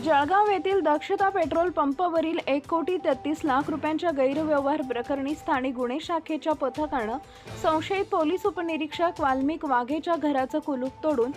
जळगाव येथील दक्षता पेट्रोल पंपावरील 1,33,00,000 रुपयांच्या गैरव्यवहार प्रकरणी स्थानिक गुन्हे शाखेच्या पथकानं संशयित पोलीस उपनिरीक्षक वाल्मिक वाघेच्या घराचं कुलूप तोडून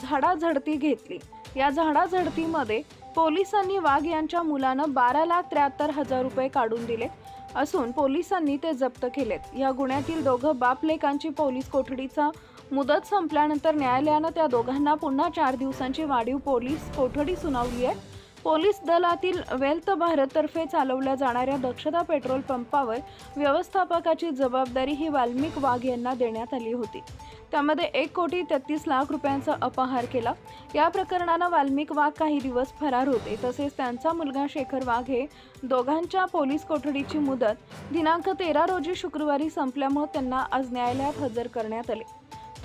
झाडाझडती घेतली। या झाडाझडतीमध्ये पोलिसांनी वाघ यांच्या मुलानं 12,73,000 रुपये काढून दिले असून पोलिसांनी ते जप्त केलेत। या गुन्ह्यातील दोघं बाप-लेकांची पोलीस कोठडीचा मुदत संपल्यानंतर न्यायालयानं त्या दोघांना पुन्हा 4 दिवसांची वाढीव पोलीस कोठडी सुनावली आहे। पोलीस दलातील वेल्थ भारततर्फे चालवल्या जाणाऱ्या दक्षता पेट्रोल पंपावर व्यवस्थापकाची जबाबदारी ही वाल्मिक वाघ यांना देण्यात आली होती। त्यामध्ये 1,33,00,000 रुपयांचा अपहार केला। या प्रकरणानं वाल्मिक वाघ काही दिवस फरार होते। तसेच त्यांचा मुलगा शेखर वाघ हे दोघांच्या पोलीस कोठडीची मुदत दिनांक 13 रोजी शुक्रवारी संपल्यामुळे त्यांना आज न्यायालयात हजर करण्यात आले।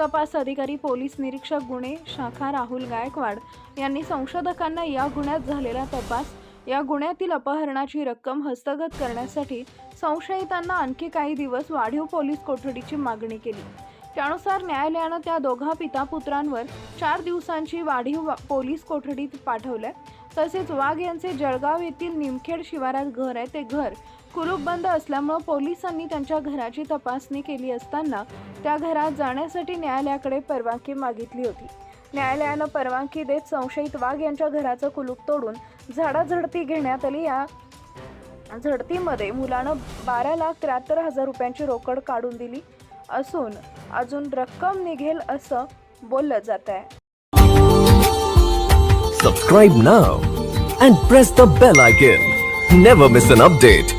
तपास अधिकारी पोलीस निरीक्षक गुन्हे शाखा राहुल गायकवाड यांनी संशोधकांना या गुन्ह्यात झालेला तपास, या गुन्ह्यातील अपहरणाची रक्कम हस्तगत करण्यासाठी संशयितांना आणखी काही दिवस वाढीव पोलीस कोठडीची मागणी केली। त्यानुसार न्यायालयानं त्या दोघा पिता-पुत्रांवर 4 दिवसांची वाढीव पोलीस कोठडीत पाठवले। तसेच वाघ यांचे जळगाव येथील निमखेड शिवारात घर आहे, ते घर कुलूपबंद असल्यामुळे पोलिसांनी त्यांच्या घराची तपासणी केली असताना त्या घरात जाण्यासाठी न्यायालयाकडे परवानगी मागितली होती। न्यायालयानं परवानगी देत संशयित वाघ यांच्या घराचं कुलूप तोडून झाडाझडती घेण्यात आली। या झडतीमध्ये मुलानं 12,73,000 रुपयांची रोकड काढून दिली असून अजून रक्कम निघेल असं बोललं जात आहे। Subscribe now and press the bell icon. Never miss an update.